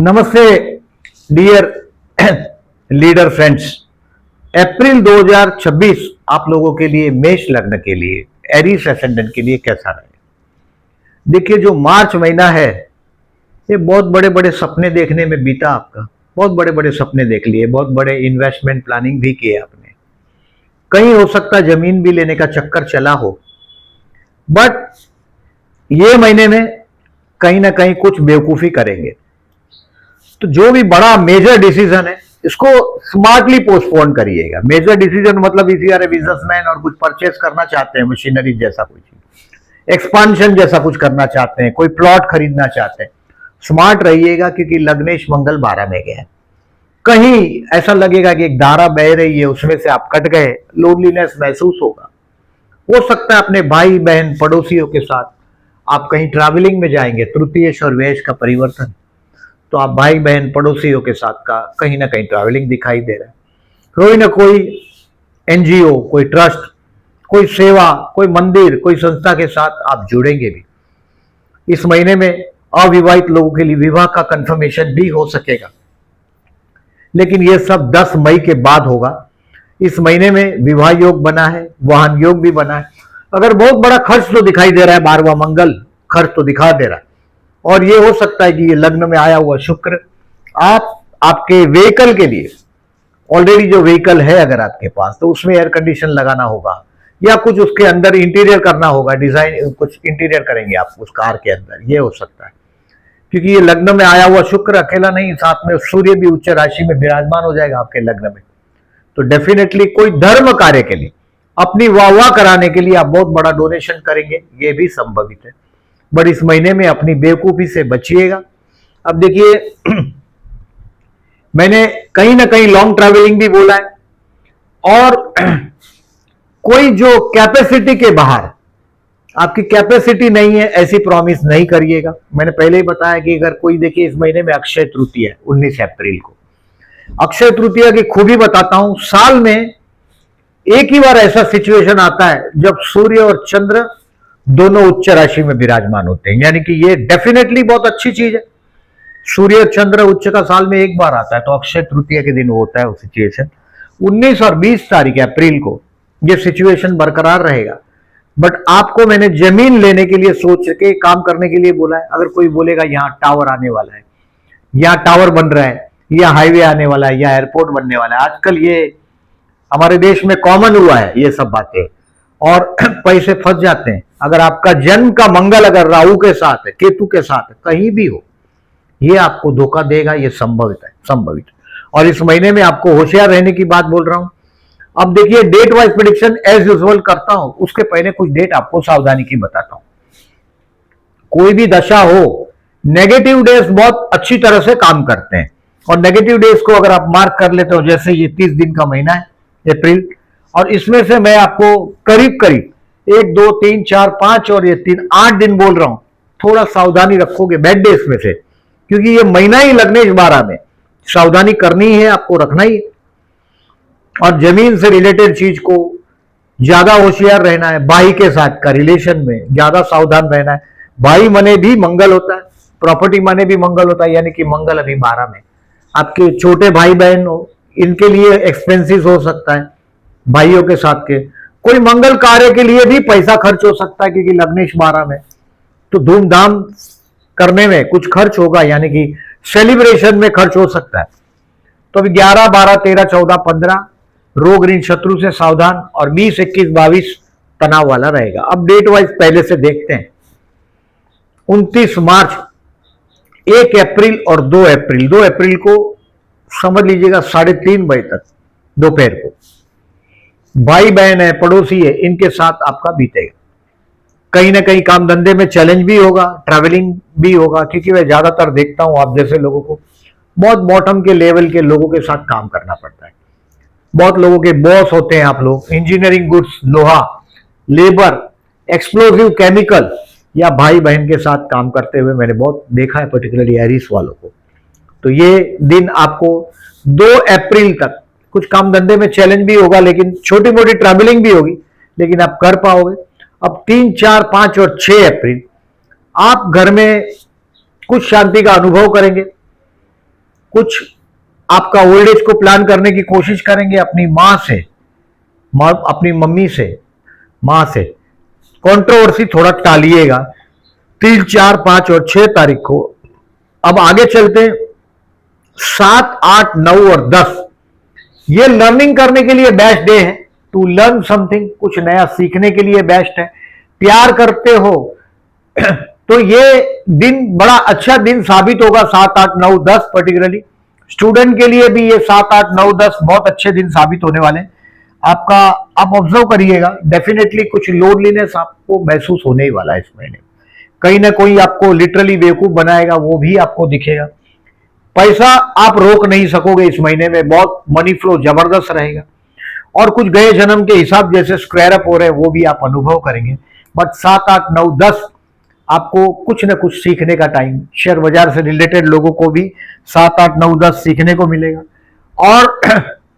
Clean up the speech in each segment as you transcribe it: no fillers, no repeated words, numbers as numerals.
नमस्ते dear leader friends. अप्रैल 2026 आप लोगों के लिए मेष लग्न के लिए एरीज एसेंडेंट के लिए कैसा रहे। देखिए, जो मार्च महीना है ये बहुत बड़े बड़े सपने देखने में बीता आपका। बहुत बड़े बड़े सपने देख लिए, बहुत बड़े इन्वेस्टमेंट प्लानिंग भी किए आपने। कहीं हो सकता है जमीन भी लेने का चक्कर चला हो, बट ये महीने में कहीं ना कहीं कुछ बेवकूफी करेंगे। तो जो भी बड़ा मेजर डिसीजन है इसको स्मार्टली पोस्टपोन करिएगा। मेजर डिसीजन मतलब इसी अरे बिजनेसमैन और कुछ परचेस करना चाहते हैं, मशीनरी जैसा कुछ, एक्सपांशन जैसा कुछ करना चाहते हैं, कोई प्लॉट खरीदना चाहते हैं, स्मार्ट रहिएगा क्योंकि लग्नेश मंगल 12 में गया है। कहीं ऐसा लगेगा कि एक धारा बह रही है उसमें से आप कट गए, लोनलीनेस महसूस होगा। हो सकता है अपने भाई बहन पड़ोसियों के साथ आप कहीं ट्रैवलिंग में जाएंगे, तृतीयेश और व्ययेश का परिवर्तन, तो आप भाई बहन पड़ोसियों के साथ का कहीं ना कहीं ट्रैवलिंग दिखाई दे रहा है। कोई ना कोई एनजीओ, कोई ट्रस्ट, कोई सेवा, कोई मंदिर, कोई संस्था के साथ आप जुड़ेंगे भी। इस महीने में अविवाहित लोगों के लिए विवाह का कंफर्मेशन भी हो सकेगा, लेकिन यह सब 10 मई के बाद होगा। इस महीने में विवाह योग बना है, वाहन योग भी बना है। अगर बहुत बड़ा खर्च तो दिखाई दे रहा है, 12वां मंगल खर्च तो दिखा दे रहा है, और ये हो सकता है कि ये लग्न में आया हुआ शुक्र आपके व्हीकल के लिए, ऑलरेडी जो व्हीकल है अगर आपके पास, तो उसमें एयर कंडीशन लगाना होगा या कुछ उसके अंदर इंटीरियर करना होगा, डिजाइन कुछ इंटीरियर करेंगे आप उस कार के अंदर, ये हो सकता है। क्योंकि ये लग्न में आया हुआ शुक्र अकेला नहीं, साथ में सूर्य भी उच्च राशि में विराजमान हो जाएगा आपके लग्न में। तो डेफिनेटली कोई धर्म कार्य के लिए, अपनी वाह कराने के लिए आप बहुत बड़ा डोनेशन करेंगे, ये भी संभवित है। बट इस महीने में अपनी बेवकूफी से बचिएगा। अब देखिए मैंने कहीं ना कहीं लॉन्ग ट्रैवलिंग भी बोला है, और कोई जो कैपेसिटी के बाहर, आपकी कैपेसिटी नहीं है ऐसी प्रॉमिस नहीं करिएगा। मैंने पहले ही बताया कि अगर कोई, देखिए इस महीने में अक्षय तृतीया है 19 अप्रैल को। अक्षय तृतीया की खूबी बताता हूं, साल में एक ही बार ऐसा सिचुएशन आता है जब सूर्य और चंद्र दोनों उच्च राशि में विराजमान होते हैं, यानी कि ये डेफिनेटली बहुत अच्छी चीज है। सूर्य और चंद्र उच्च का साल में एक बार आता है, तो अक्षय तृतीया के दिन होता है वो सिचुएशन। 19 और 20 तारीख अप्रैल को ये सिचुएशन बरकरार रहेगा। बट आपको मैंने जमीन लेने के लिए सोच के काम करने के लिए बोला है। अगर कोई बोलेगा यहाँ टावर आने वाला है, यहाँ टावर बन रहा है, या हाईवे आने वाला है, या एयरपोर्ट बनने वाला है, आजकल ये हमारे देश में कॉमन हुआ है ये सब बातें, और पैसे फंस जाते हैं। अगर आपका जन्म का मंगल अगर राहु के साथ है, केतु के साथ है, कहीं भी हो, ये आपको धोखा देगा, ये संभवित। और इस महीने में आपको होशियार रहने की बात बोल रहा हूं। अब देखिए, date wise prediction as usual करता हूं, उसके पहले कुछ डेट आपको सावधानी की बताता हूं। कोई भी दशा हो, नेगेटिव डेज बहुत अच्छी तरह से काम करते हैं, और नेगेटिव डेज को अगर आप मार्क कर लेते हो, जैसे ये 30 दिन का महीना है अप्रैल, और इसमें से मैं आपको करीब 1 2 3 4 5 और ये 3 8 दिन बोल रहा हूं। थोड़ा सावधानी रखोगे बैड डेज में से, क्योंकि ये महीना ही लग्नेश 12 में, सावधानी करनी है, आपको रखना ही है। और जमीन से रिलेटेड चीज को ज्यादा होशियार रहना है, भाई के साथ का रिलेशन में ज्यादा सावधान रहना है। भाई मने भी मंगल होता है, प्रॉपर्टी मने भी मंगल होता है, यानी कि मंगल अभी 12 में। आपके छोटे भाई बहन हो, इनके लिए एक्सपेंसिव हो सकता है, भाइयों के साथ के कोई मंगल कार्य के लिए भी पैसा खर्च हो सकता है, क्योंकि लग्नेश 12 में, तो धूमधाम करने में कुछ खर्च होगा, यानी कि सेलिब्रेशन में खर्च हो सकता है। तो अभी 11 12 13 14 15 रोग ऋण शत्रु से सावधान, और 20 21 22 तनाव वाला रहेगा। अब डेट वाइज पहले से देखते हैं। 29 मार्च, 1 अप्रैल और 2 अप्रैल। 2 अप्रैल को समझ लीजिएगा 3:30 बजे तक दोपहर को, भाई बहन है, पड़ोसी है, इनके साथ आपका बीतेगा। कहीं ना कहीं काम धंधे में चैलेंज भी होगा, ट्रैवलिंग भी होगा, क्योंकि मैं ज्यादातर देखता हूं आप जैसे लोगों को बहुत बॉटम के लेवल के लोगों के साथ काम करना पड़ता है। बहुत लोगों के बॉस होते हैं आप लोग, इंजीनियरिंग गुड्स, लोहा, लेबर, एक्सप्लोसिव केमिकल, या भाई बहन के साथ काम करते हुए मैंने बहुत देखा है, पर्टिकुलरली एरीज वालों को। तो ये दिन आपको 2 अप्रैल तक कुछ काम धंधे में चैलेंज भी होगा, लेकिन छोटी मोटी ट्रैवलिंग भी होगी, लेकिन आप कर पाओगे। अब 3 4 5 और 6 अप्रैल आप घर में कुछ शांति का अनुभव करेंगे। कुछ आपका ओल्ड एज को प्लान करने की कोशिश करेंगे अपनी माँ से, अपनी मम्मी से, माँ से। कंट्रोवर्सी थोड़ा टालिएगा 3, 4, 5 और 6 तारीख को। अब आगे चलते हैं 7, 8, 9 और 10। ये लर्निंग करने के लिए बेस्ट डे है, टू लर्न समथिंग, कुछ नया सीखने के लिए बेस्ट है। प्यार करते हो तो ये दिन बड़ा अच्छा दिन साबित होगा। 7, 8, 9, 10 पर्टिकुलरली स्टूडेंट के लिए भी ये 7, 8, 9, 10 बहुत अच्छे दिन साबित होने वाले हैं आपका। आप ऑब्जर्व करिएगा, डेफिनेटली कुछ लोनलीनेस आपको महसूस होने ही वाला है इस महीने। कहीं ना कोई आपको लिटरली बेवकूफ बनाएगा, वो भी आपको दिखेगा। पैसा आप रोक नहीं सकोगे इस महीने में, बहुत मनी फ्लो जबरदस्त रहेगा। और कुछ गए जन्म के हिसाब जैसे स्क्वायर अप हो रहे हैं वो भी आप अनुभव करेंगे। बट 7, 8, 9, 10 आपको कुछ न कुछ सीखने का टाइम, शेयर बाजार से रिलेटेड लोगों को भी 7, 8, 9, 10 सीखने को मिलेगा। और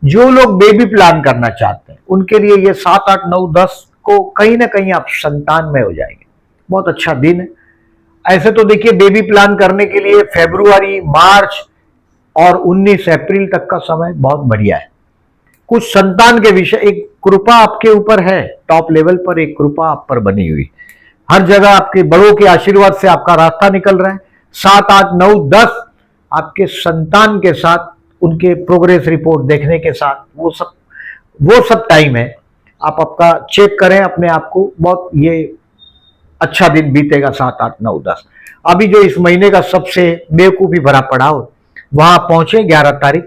जो लोग बेबी प्लान करना चाहते हैं उनके लिए ये 7, 8, 9, 10 को कहीं ना कहीं आप संतान में हो जाएंगे। बहुत अच्छा दिन है। ऐसे तो देखिए बेबी प्लान करने के लिए फरवरी, मार्च और 19 अप्रैल तक का समय बहुत बढ़िया है। कुछ संतान के विषय, एक कृपा आपके ऊपर है, टॉप लेवल पर एक कृपा आप पर बनी हुई, हर जगह आपके बड़ों के आशीर्वाद से आपका रास्ता निकल रहा है। 7, 8, 9, 10 आपके संतान के साथ उनके प्रोग्रेस रिपोर्ट देखने के साथ वो सब टाइम है। आप आपका चेक करें अपने आप को, बहुत ये अच्छा दिन बीतेगा 7, 8, 9, 10। अभी जो इस महीने का सबसे बेवकूफी भरा पड़ाव वहां पहुंचे 11 तारीख,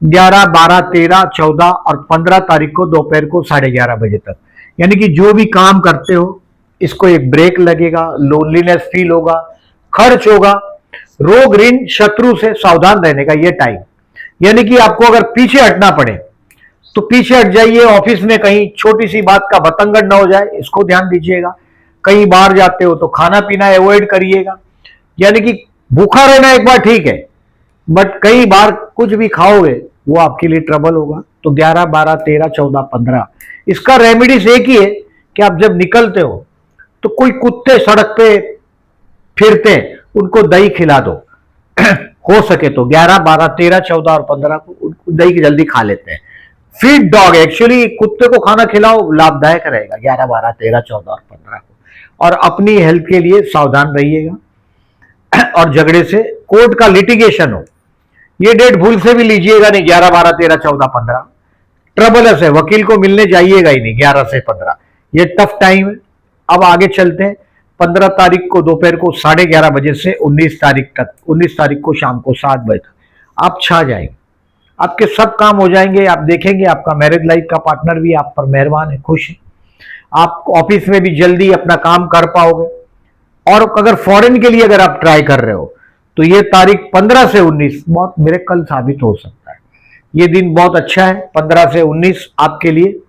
11, 12, 13, 14 और 15 तारीख को दोपहर को 11:30 बजे तक। यानी कि जो भी काम करते हो इसको एक ब्रेक लगेगा, लोनलीनेस फील होगा, खर्च होगा, रोग ऋण शत्रु से सावधान रहने का ये टाइम। यानी कि आपको अगर पीछे हटना पड़े तो पीछे हट जाइए। ऑफिस में कहीं छोटी सी बात का बतंगड़ ना हो जाए, इसको ध्यान दीजिएगा। कहीं बाहर जाते हो तो खाना पीना अवॉइड करिएगा। यानी कि भूखा रहना एक बार ठीक है, बट कई बार कुछ भी खाओगे वो आपके लिए ट्रबल होगा। तो 11, 12, 13, 14, 15 इसका रेमेडीज एक ही है कि आप जब निकलते हो तो कोई कुत्ते सड़क पे फिरते हैं उनको दही खिला दो हो सके तो 11, 12, 13, 14 और 15 को उनको दही जल्दी खा लेते हैं। फीड डॉग, एक्चुअली कुत्ते को खाना खिलाओ, लाभदायक रहेगा 11, 12, 13, 14 और 15 को। और अपनी हेल्थ के लिए सावधान रहिएगा। और झगड़े से कोर्ट का लिटिगेशन हो, ये डेट भूल से भी लीजिएगा नहीं। 11, 12, 13, 14, 15 ट्रबलस है, वकील को मिलने जाइएगा ही नहीं 11 से 15, ये टफ टाइम है। अब आगे चलते हैं 15 तारीख को दोपहर को 11:30 बजे से 19 तारीख तक, 19 तारीख को शाम को 7 बजे तक आप छा जाएंगे। आपके सब काम हो जाएंगे। आप देखेंगे आपका मैरिज लाइफ का पार्टनर भी आप पर मेहरबान है, खुश है। आप ऑफिस में भी जल्दी अपना काम कर पाओगे। और अगर फॉरेन के लिए अगर आप ट्राई कर रहे हो तो ये तारीख 15 से 19 बहुत मिरेकल साबित हो सकता है। ये दिन बहुत अच्छा है 15 से 19 आपके लिए।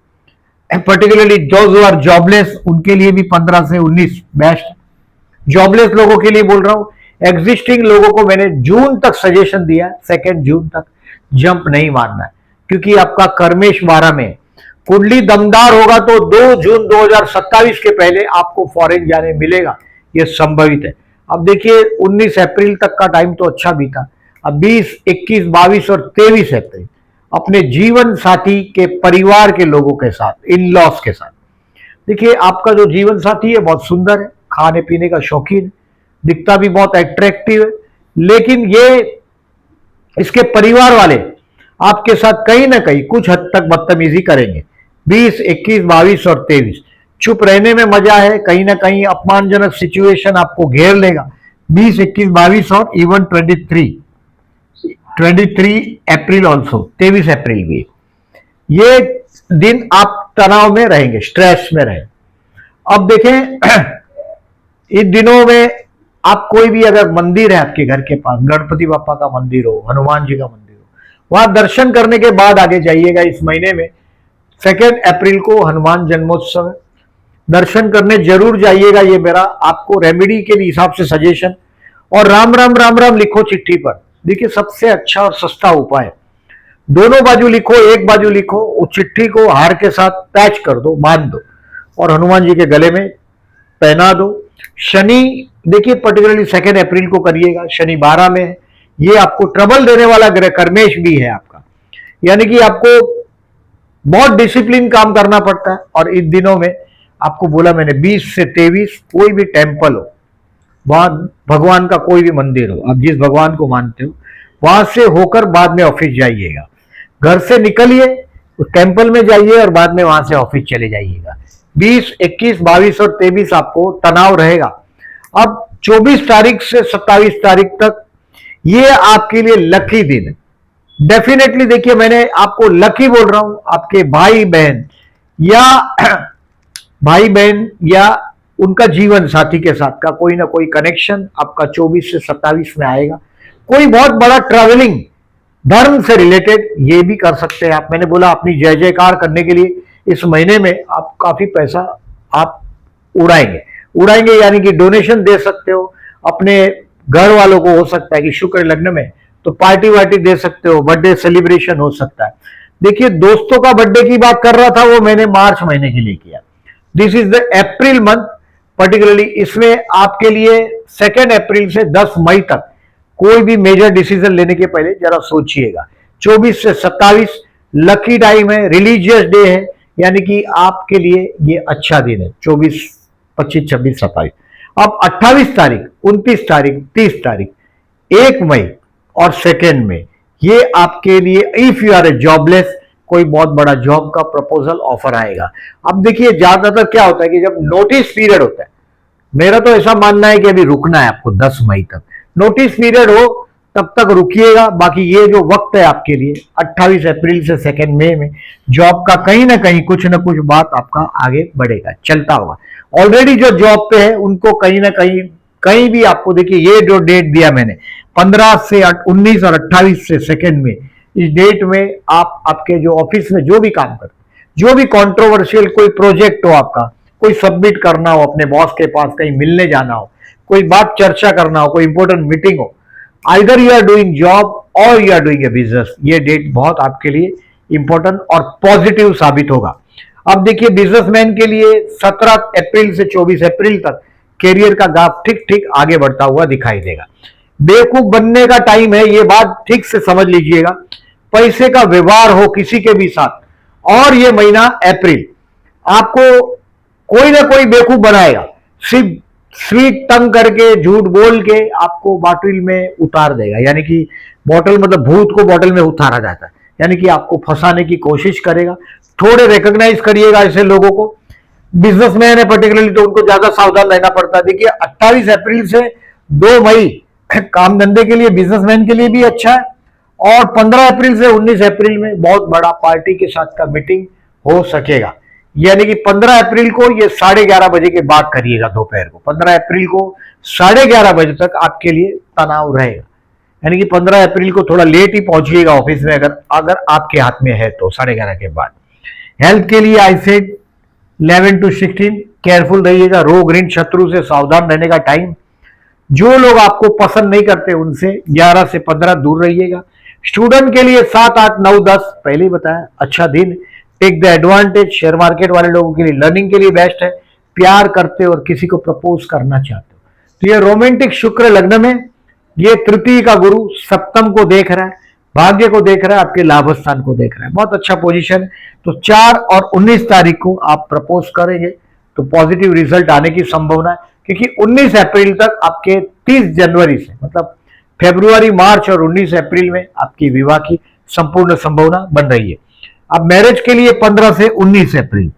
पर्टिकुलरली जो आर जॉबलेस उनके लिए भी 15 से 19 बेस्ट। जॉबलेस लोगों के लिए बोल रहा हूं। एग्जिस्टिंग लोगों को मैंने जून तक सजेशन दिया, 2 जून तक जंप नहीं मारना है, क्योंकि आपका कर्मेश 12 में कुंडली दमदार होगा तो 2 जून 2027 के पहले आपको फॉरेन जाने मिलेगा, यह संभवित है। अब देखिए 19 अप्रैल तक का टाइम तो अच्छा बीता। अब 20, 21, 22 और 23 अप्रैल अपने जीवन साथी के परिवार के लोगों के साथ, इन लॉस के साथ। देखिए आपका जो जीवन साथी है बहुत सुंदर है, खाने पीने का शौकीन है, दिखता भी बहुत अट्रैक्टिव है, लेकिन ये इसके परिवार वाले आपके साथ कहीं ना कहीं कुछ हद तक बदतमीजी करेंगे। 20, 21, 22 और 23 चुप रहने में मजा है, कहीं ना कहीं अपमानजनक सिचुएशन आपको घेर लेगा। 20, 21, 22 और इवन 23 अप्रैल ऑल्सो, 23 अप्रैल भी। ये दिन आप तनाव में रहेंगे, स्ट्रेस में रहेंगे। अब देखें इन दिनों में आप कोई भी अगर मंदिर है आपके घर के पास, गणपति बापा का मंदिर हो, हनुमान जी का मंदिर हो, वहां दर्शन करने के बाद आगे जाइएगा। इस महीने में 2 अप्रैल को हनुमान जन्मोत्सव है, दर्शन करने जरूर जाइएगा। ये मेरा आपको रेमेडी के हिसाब से सजेशन। और राम राम राम राम लिखो चिट्ठी पर। देखिए सबसे अच्छा और सस्ता उपाय, दोनों बाजू लिखो, एक बाजू लिखो, उस चिट्ठी को हार के साथ पैच कर दो, बांध दो और हनुमान जी के गले में पहना दो। शनि देखिए पर्टिकुलरली 2 अप्रैल को करिएगा, शनि 12 में है, ये आपको ट्रबल देने वाला ग्रह कर्मेश भी है आपका, यानी कि आपको बहुत डिसिप्लिन काम करना पड़ता है। और इन दिनों में आपको बोला मैंने 20 से 23 कोई भी टेम्पल हो, वहां भगवान का कोई भी मंदिर हो, आप जिस भगवान को मानते हो वहां से होकर बाद में ऑफिस जाइएगा। घर से निकलिए, उस टेम्पल में जाइए और बाद में वहां से ऑफिस चले जाइएगा। 20, 21, 22 और 23 आपको तनाव रहेगा। अब 24 तारीख से 27 तारीख तक ये आपके लिए लकी दिन है। डेफिनेटली देखिए, मैंने आपको लकी बोल रहा हूं, आपके भाई बहन या उनका जीवन साथी के साथ का कोई ना कोई कनेक्शन आपका 24 से 27 में आएगा। कोई बहुत बड़ा ट्रैवलिंग धर्म से रिलेटेड ये भी कर सकते हैं आप। मैंने बोला अपनी जय जयकार करने के लिए इस महीने में आप काफी पैसा आप उड़ाएंगे, यानी कि डोनेशन दे सकते हो अपने घर वालों को। हो सकता है कि शुक्र लग्न में तो पार्टी वार्टी दे सकते हो, बर्थडे सेलिब्रेशन हो सकता है। देखिए, दोस्तों का बर्थडे की बात कर रहा था, वो मैंने मार्च महीने के लिए किया। This is the April month particularly. इसमें आपके लिए 2 अप्रैल से 10 मई तक कोई भी मेजर डिसीजन लेने के पहले जरा सोचिएगा। 24 से 27 लकी टाइम है, रिलीजियस डे है, यानी कि आपके लिए ये अच्छा दिन है। 24, 25, 26, 27। अब 28 तारीख, 29 तारीख, 30 तारीख, 1 मई और 2 मई, ये आपके लिए if you are a jobless, कोई बहुत बड़ा जॉब का प्रपोजल ऑफर आएगा। अब देखिए, ज्यादातर क्या होता है कि जब नोटिस पीरियड होता है, मेरा तो ऐसा मानना है कि अभी रुकना है आपको 10 मई तक। नोटिस पीरियड हो तब तक रुकिएगा। बाकी ये जो वक्त है आपके लिए 28 अप्रैल से 2 मई में जॉब का कहीं ना कहीं कुछ ना कुछ बात आपका आगे बढ़ेगा, चलता होगा। ऑलरेडी जो जॉब पे है उनको कहीं ना कहीं भी आपको, देखिए ये जो डेट दिया मैंने 15 से 19 और 28 से 2 मई, इस डेट में आपके जो ऑफिस में जो भी काम करते, जो भी कंट्रोवर्शियल कोई प्रोजेक्ट हो आपका, कोई सबमिट करना हो अपने बॉस के पास, कहीं मिलने जाना हो, कोई बात चर्चा करना हो, कोई इंपॉर्टेंट मीटिंग हो, either you are doing job और you are doing a business, ये डेट बहुत आपके लिए इंपॉर्टेंट और पॉजिटिव साबित होगा। अब देखिए, बिजनेसमैन के लिए 17 अप्रैल से 24 अप्रैल तक कैरियर का ग्राफ ठीक ठीक आगे बढ़ता हुआ दिखाई देगा। बेवकूफ बनने का टाइम है, ये बात ठीक से समझ लीजिएगा। पैसे का व्यवहार हो किसी के भी साथ, और ये महीना अप्रैल आपको कोई ना कोई बेवकूफ बनाएगा, सिर्फ स्वीट टंग करके, झूठ बोल के आपको बॉटल में उतार देगा। यानी कि बॉटल मतलब भूत को बॉटल में उतारा जाता है, यानी कि आपको फंसाने की कोशिश करेगा। थोड़े रिकॉग्नाइज करिएगा ऐसे लोगों को। बिजनेसमैन है पर्टिकुलरली तो उनको ज्यादा सावधान रहना पड़ता है। देखिए, 28 अप्रैल से 2 मई काम धंधे के लिए, बिजनेसमैन के लिए भी अच्छा है। और 15 अप्रैल से 19 अप्रैल में बहुत बड़ा पार्टी के साथ का मीटिंग हो सकेगा। यानी कि 15 अप्रैल को ये 11:30 बजे के बाद करिएगा दोपहर को। 15 अप्रैल को 11:30 बजे तक आपके लिए तनाव रहेगा, यानी कि 15 अप्रैल को थोड़ा लेट ही पहुंचिएगा ऑफिस में, अगर आपके हाथ में है तो 11:30 के बाद। हेल्थ के लिए आई सेड 11 to 16 केयरफुल रहिएगा। रोग ऋण शत्रु से सावधान रहने का टाइम। जो लोग आपको पसंद नहीं करते उनसे 11 से 15 दूर रहिएगा। स्टूडेंट के लिए 7, 8, 9, 10 पहले ही बताया, अच्छा दिन। Take the advantage. Share market वाले लोगों के लिए, लर्निंग के लिए बेस्ट है। प्यार करते हो और किसी को प्रपोज करना चाहते हो तो ये रोमांटिक शुक्र लग्न में, ये तृतीय का गुरु सप्तम को देख रहा है, भाग्य को देख रहा है, आपके लाभ स्थान को देख रहा है, बहुत अच्छा पोजीशन है। तो 4 और 19 तारीख को आप प्रपोज करेंगे तो पॉजिटिव रिजल्ट आने की संभावना है, क्योंकि 19 अप्रैल तक आपके 30 जनवरी से, मतलब फरवरी, मार्च और 19 अप्रैल में आपकी विवाह की संपूर्ण संभावना बन रही है। अब मैरिज के लिए 15 से 19 अप्रैल,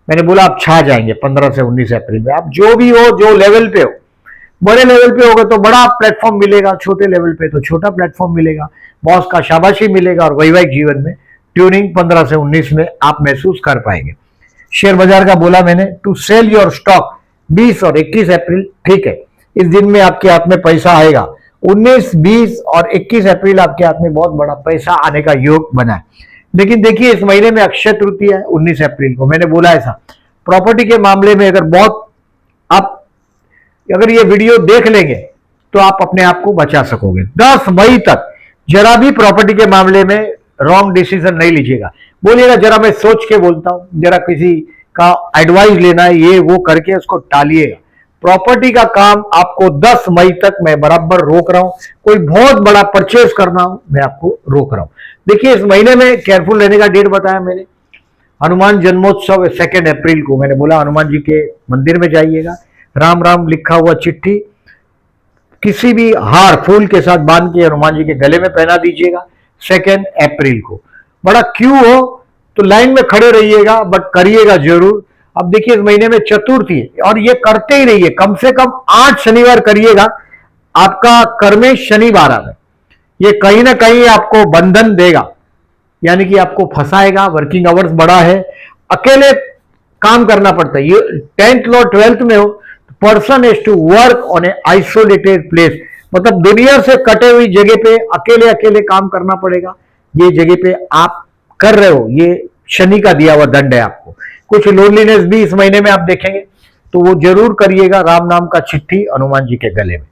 मैंने बोला आप छा जाएंगे 15 से 19 अप्रैल में। आप जो भी हो, जो लेवल पे हो, बड़े लेवल पे होगा तो बड़ा प्लेटफॉर्म मिलेगा, छोटे लेवल पे तो छोटा प्लेटफॉर्म मिलेगा, बॉस का शाबाशी मिलेगा और वैवाहिक जीवन में ट्यूनिंग 15 से 19 में आप महसूस कर पाएंगे। शेयर बाजार का बोला मैंने, टू सेल योर स्टॉक 20 और 21 अप्रैल ठीक है, इस दिन में आपके हाथ में पैसा आएगा। 19, 20 और 21 अप्रैल आपके हाथ में बहुत बड़ा पैसा आने का योग बना है। लेकिन देखिए, इस महीने में अक्षय तृतीया है 19 अप्रैल को, मैंने बोला ऐसा। प्रॉपर्टी के मामले में अगर ये वीडियो देख लेंगे तो आप अपने आप को बचा सकोगे। 10 मई तक जरा भी प्रॉपर्टी के मामले में रॉन्ग डिसीजन नहीं लीजिएगा। बोलिएगा जरा मैं सोच के बोलता हूं, जरा किसी का एडवाइस लेना है, ये वो करके उसको टालिएगा। प्रॉपर्टी का काम आपको 10 मई तक मैं बराबर रोक रहा हूं। कोई बहुत बड़ा परचेज करना हो मैं आपको रोक रहा हूं। देखिए इस महीने में केयरफुल रहने का डेट बताया मैंने। हनुमान जन्मोत्सव 2 अप्रैल को, मैंने बोला हनुमान जी के मंदिर में जाइएगा, राम राम लिखा हुआ चिट्ठी किसी भी हार फूल के साथ बांध के हनुमान जी के गले में पहना दीजिएगा 2 अप्रैल को। बड़ा क्यों हो तो लाइन में खड़े रहिएगा, बट करिएगा जरूर। अब देखिए इस महीने में चतुर्थी है और ये करते ही रहिए, कम से कम 8 शनिवार करिएगा। आपका कर्मेश शनि 12 में ये कहीं ना कहीं आपको बंधन देगा, यानी कि आपको फंसाएगा। वर्किंग आवर्स बड़ा है, अकेले काम करना पड़ता है। ये 10th और 12th में हो, person has to work on a isolated place, मतलब दुनिया से कटे हुई जगह पे अकेले अकेले काम करना पड़ेगा। ये जगह पे आप कर रहे हो, ये शनि का दिया हुआ दंड है आपको। कुछ लोनलीनेस भी इस महीने में आप देखेंगे, तो वो जरूर करिएगा। राम नाम का चिट्ठी हनुमान जी के गले में।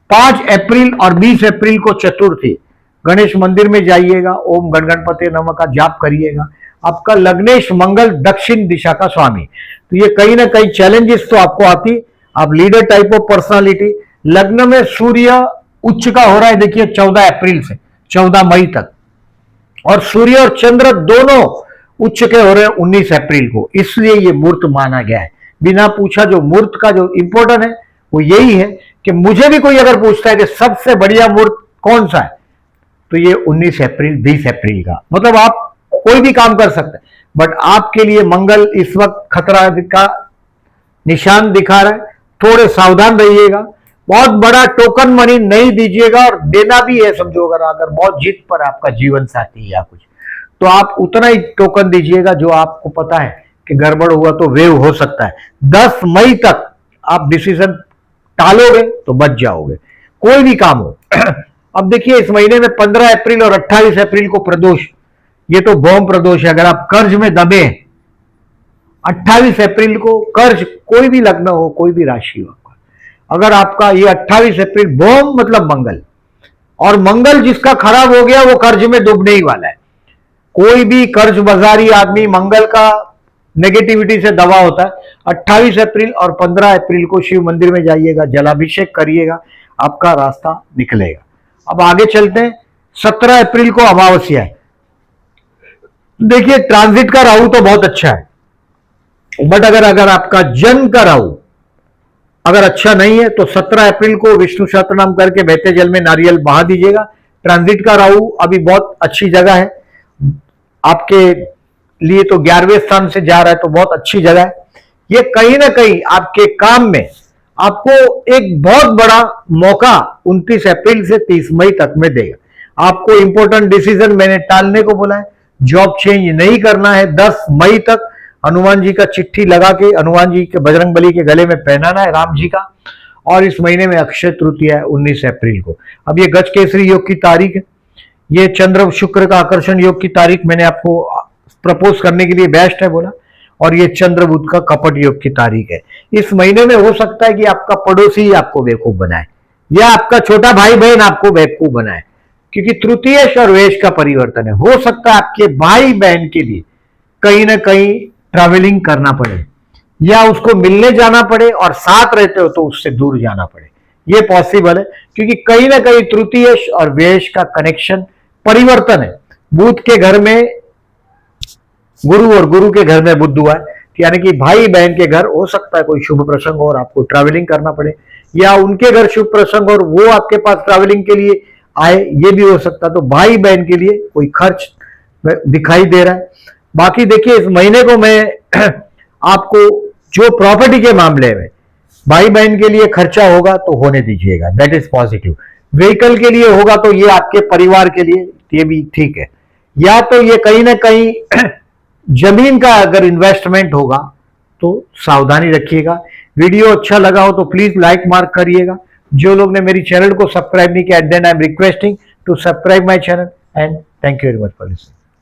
5 अप्रैल और 20 अप्रैल को चतुर्थी, गणेश मंदिर में जाइएगा, ओम गण गणपति नमः का जाप करिएगा। आपका लग्नेश मंगल दक्षिण दिशा का स्वामी, तो ये कहीं ना कहीं चैलेंजेस तो आपको आती। आप लीडर टाइप ऑफ पर्सनालिटी। लग्न में सूर्य उच्च का हो रहा है, देखिए 14 अप्रैल से 14 मई तक, और सूर्य और चंद्र दोनों उच्च के हो रहे हैं 19 अप्रैल को, इसलिए ये मूर्त माना गया है। बिना पूछा जो मूर्त का जो इंपॉर्टेंट है वो यही है कि मुझे भी कोई अगर पूछता है कि सबसे बढ़िया मूर्त कौन सा है, तो ये 19 अप्रैल 20 अप्रैल का, मतलब आप कोई भी काम कर सकते हैं, बट आपके लिए मंगल इस वक्त खतरा का निशान दिखा रहा है। थोड़े सावधान रहिएगा। बहुत बड़ा टोकन मनी नहीं दीजिएगा, और देना भी है समझो, अगर बहुत जिद पर आपका जीवन साथी या कुछ, तो आप उतना ही टोकन दीजिएगा जो आपको पता है कि गड़बड़ हुआ तो वेव हो सकता है। 10 मई तक आप डिसीजन टालोगे तो बच जाओगे, कोई भी काम हो। अब देखिए इस महीने में 15 अप्रैल और 28 अप्रैल को प्रदोष, ये तो बॉम्ब प्रदोष है। अगर आप कर्ज में दबे, 28 अप्रैल को कर्ज, कोई भी लग्न हो, कोई भी राशि हो, अगर आपका ये 28 अप्रैल बॉम्ब मतलब मंगल, और मंगल जिसका खराब हो गया वो कर्ज में डूबने ही वाला है। कोई भी कर्ज बाजारी आदमी मंगल का नेगेटिविटी से दबा होता है। 28 अप्रैल और 15 अप्रैल को शिव मंदिर में जाइएगा, जलाभिषेक करिएगा, आपका रास्ता निकलेगा। अब आगे चलते हैं। 17 अप्रैल को अमावस्या है। देखिए ट्रांजिट का राहु तो बहुत अच्छा है, बट अगर आपका जन्म का राहु अगर अच्छा नहीं है तो 17 अप्रैल को विष्णु सहस्त्रनाम करके बहते जल में नारियल बहा दीजिएगा। ट्रांजिट का राहु अभी बहुत अच्छी जगह है आपके लिए, तो 11वें स्थान से जा रहा है, तो बहुत अच्छी जगह है। ये कहीं ना कहीं आपके काम में आपको एक बहुत बड़ा मौका 29 अप्रैल से 30 मई तक में देगा। आपको इंपॉर्टेंट डिसीजन मैंने टालने को बोला है, जॉब चेंज नहीं करना है। 10 मई तक हनुमान जी का चिट्ठी लगा के हनुमान जी के बजरंगबली के गले में पहनाना है, राम जी का। और इस महीने में अक्षय तृतीया है 19 अप्रैल को। अब ये गज केसरी योग की तारीख है, ये चंद्र शुक्र का आकर्षण योग की तारीख मैंने आपको प्रपोज करने के लिए बेस्ट है बोला, और ये चंद्र बुध का कपट योग की तारीख है। इस महीने में हो सकता है कि आपका पड़ोसी आपको बेवकूफ बनाए, या आपका छोटा भाई बहन आपको बेवकूफ बनाए, क्योंकि तृतीयेश और वेश का परिवर्तन है। हो सकता है आपके भाई बहन के लिए कहीं ना कहीं ट्रैवलिंग करना पड़े, या उसको मिलने जाना पड़े, और साथ रहते हो तो उससे दूर जाना पड़े। ये पॉसिबल है, क्योंकि कहीं ना कहीं तृतीयेश और वेश का कनेक्शन परिवर्तन है। बुध के घर में गुरु और गुरु के घर में बुध हुआ है, यानी कि भाई बहन के घर हो सकता है कोई शुभ प्रसंग और आपको ट्रैवलिंग करना पड़े, या उनके घर शुभ प्रसंग और वो आपके पास ट्रैवलिंग के लिए आए, ये भी हो सकता है। तो भाई बहन के लिए कोई खर्च दिखाई दे रहा है। बाकी देखिए इस महीने को मैं आपको जो प्रॉपर्टी के मामले में भाई बहन के लिए खर्चा होगा तो होने दीजिएगा, दैट इज पॉजिटिव। व्हीकल के लिए होगा तो ये आपके परिवार के लिए ये भी ठीक है, या तो ये कहीं ना कहीं जमीन का अगर इन्वेस्टमेंट होगा तो सावधानी रखिएगा। वीडियो अच्छा लगा हो तो प्लीज लाइक मार्क करिएगा। जो लोग ने मेरी चैनल को सब्सक्राइब नहीं किया, then I am requesting to subscribe my channel, and thank you very much for listening.